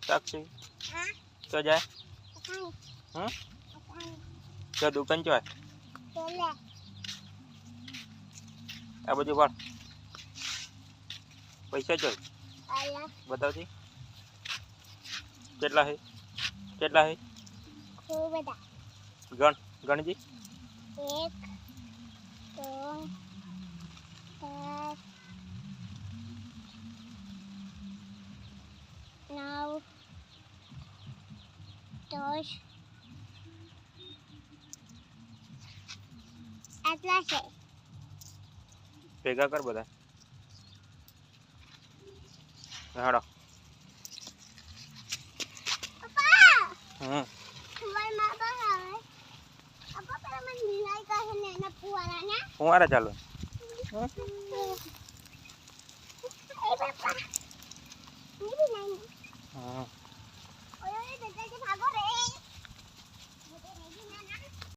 સાક્ષી તો જાય તો દુકાન જો આ બધું વાળ પૈસા જો બતાવજી કેટલા હે ગણજી 1 2 3 4 5 9 10 આટલા છે ભેગા કર બધા હાડો તમારી માં બહાર આવે આપા પેલા મને નિલાઈ કહે ને એના ફુવારા ને ફુવારા ચાલુ